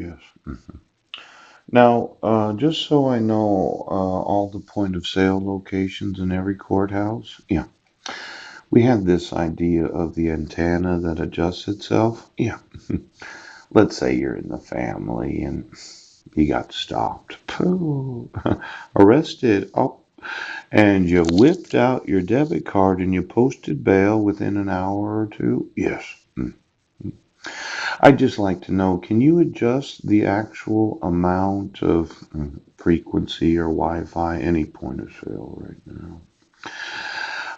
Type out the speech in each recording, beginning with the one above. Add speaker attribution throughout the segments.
Speaker 1: Yes. Now, just so I know, all the point of sale locations in every courthouse, yeah, we have this idea of the antenna that adjusts itself. Yeah. Let's say you're in the family and you got stopped. Pooh. Arrested. Oh, and you whipped out your debit card and you posted bail within an hour or two. Yes. Mm. I'd just like to know, can you adjust the actual amount of frequency or Wi-Fi, any point of sale right now?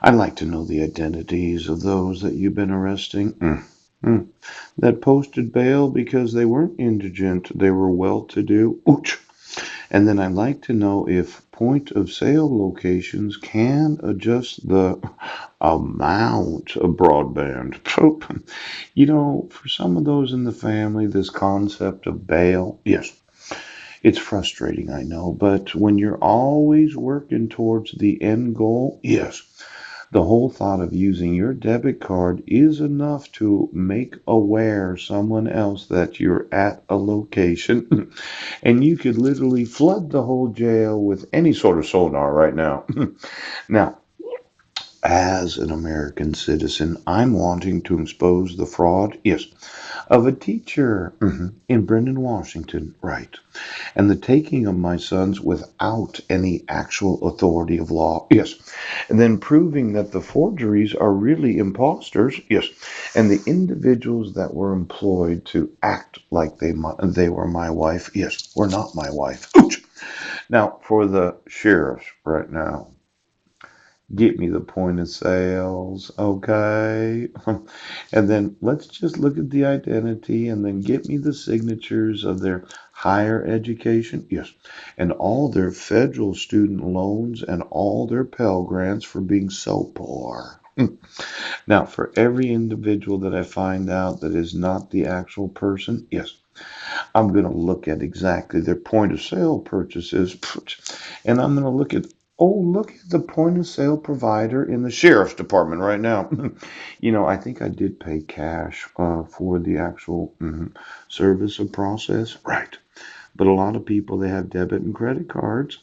Speaker 1: I'd like to know the identities of those that you've been arresting. Mm. That posted bail because they weren't indigent, they were well-to-do. Ouch. And then I'd like to know if point of sale locations can adjust the amount of broadband. You know, for some of those in the family, this concept of bail, yes, it's frustrating, I know, but when you're always working towards the end goal, yes, the whole thought of using your debit card is enough to make aware someone else that you're at a location. And you could literally flood the whole jail with any sort of sonar right now. Now, as an American citizen, I'm wanting to expose the fraud, yes, of a teacher in Brendan, Washington, right, and the taking of my sons without any actual authority of law, yes, and then proving that the forgeries are really imposters, yes, and the individuals that were employed to act like they were my wife, yes, were not my wife. Ouch. Now, for the sheriffs right now, get me the point of sales, okay? And then let's just look at the identity and then get me the signatures of their higher education, yes, and all their federal student loans and all their Pell Grants for being so poor. Now, for every individual that I find out that is not the actual person, yes, I'm going to look at exactly their point of sale purchases, and I'm going to look at, oh, look at the point of sale provider in the sheriff's department right now. You know, I think I did pay cash for the actual service of process, right? But a lot of people, they have debit and credit cards.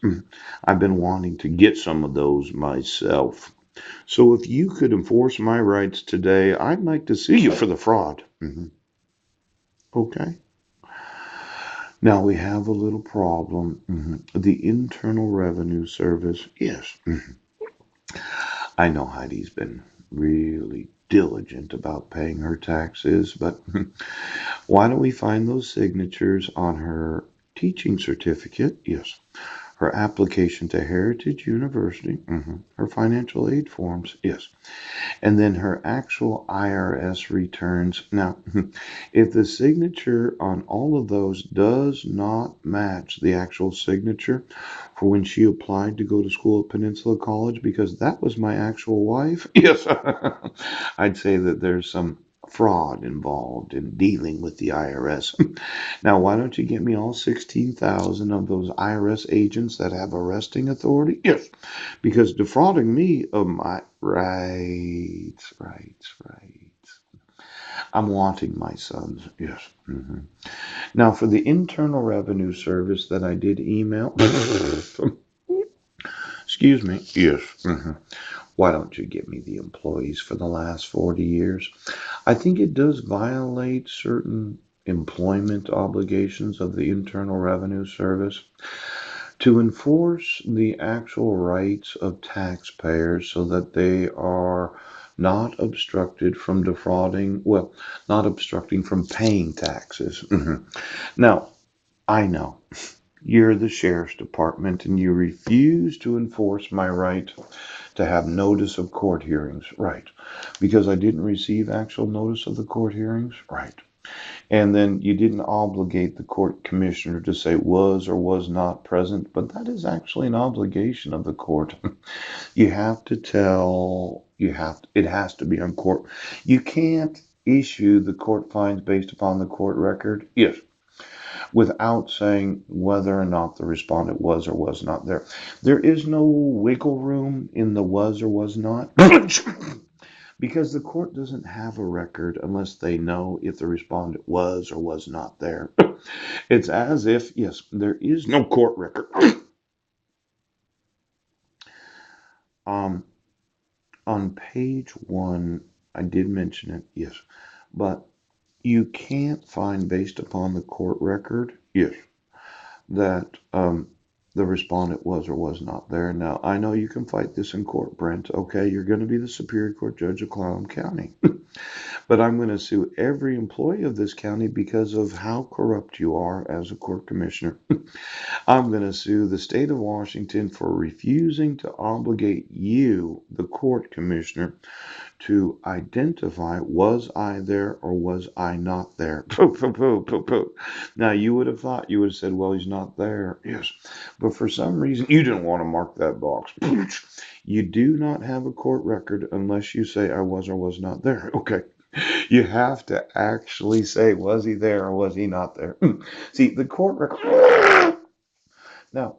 Speaker 1: I've been wanting to get some of those myself. So if you could enforce my rights today, I'd like to see you for the fraud. Okay. Now we have a little problem. The Internal Revenue Service, yes. I know Heidi's been really diligent about paying her taxes, but why don't we find those signatures on her teaching certificate? Yes. Her application to Heritage University, her financial aid forms, yes, and then her actual IRS returns. Now, if the signature on all of those does not match the actual signature for when she applied to go to school at Peninsula College, because that was my actual wife, yes, I'd say that there's some fraud involved in dealing with the IRS. Now, why don't you get me all 16,000 of those IRS agents that have arresting authority? Yes, because defrauding me of my right. I'm wanting my sons. Yes. Now, for the Internal Revenue Service that I did email, excuse me. Yes. Why don't you get me the employees for the last 40 years? I think it does violate certain employment obligations of the Internal Revenue Service to enforce the actual rights of taxpayers so that they are not obstructed from defrauding, well, not obstructing from paying taxes. Now, I know you're the sheriff's department and you refuse to enforce my right to have notice of court hearings, right? Because I didn't receive actual notice of the court hearings, right? And then you didn't obligate the court commissioner to say was or was not present, but that is actually an obligation of the court. You have to tell, it has to be on court. You can't issue the court fines based upon the court record, yes, without saying whether or not the respondent was or was not there. There is no wiggle room in the was or was not. Because the court doesn't have a record unless they know if the respondent was or was not there. It's as if, yes, there is no court record. um, on page one, I did mention it, yes, but you can't find, based upon the court record, yes, that the respondent was or was not there. Now, I know you can fight this in court, Brent. Okay, you're going to be the Superior Court Judge of Clallam County. But I'm going to sue every employee of this county because of how corrupt you are as a court commissioner. I'm going to sue the state of Washington for refusing to obligate you, the court commissioner, to identify, was I there or was I not there? Pooh, pooh, pooh, pooh, pooh. Now, you would have thought, you would have said, well, he's not there. Yes. But for some reason, you didn't want to mark that box. You do not have a court record unless you say I was or was not there. Okay. You have to actually say, was he there or was he not there? See, the court record. Now,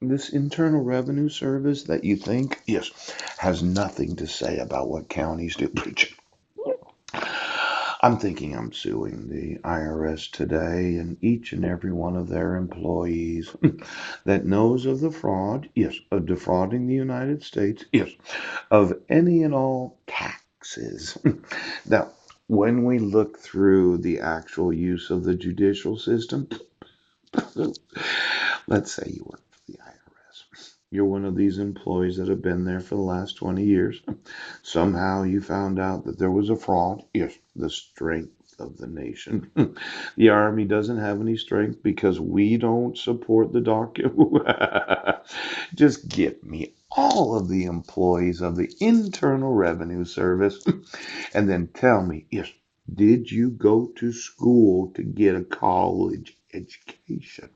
Speaker 1: this Internal Revenue Service that you think, yes, has nothing to say about what counties do. I'm thinking I'm suing the IRS today and each and every one of their employees that knows of the fraud, yes, of defrauding the United States, yes, of any and all taxes. Now, when we look through the actual use of the judicial system, let's say you work for the IRS. You're one of these employees that have been there for the last 20 years. Somehow you found out that there was a fraud. Yes, the strength of the nation. The Army doesn't have any strength because we don't support the document. Just get me all of the employees of the Internal Revenue Service and then tell me, yes, did you go to school to get a college education?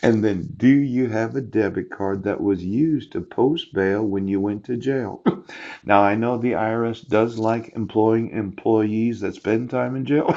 Speaker 1: And then, do you have a debit card that was used to post bail when you went to jail? Now, I know the IRS does like employing employees that spend time in jail.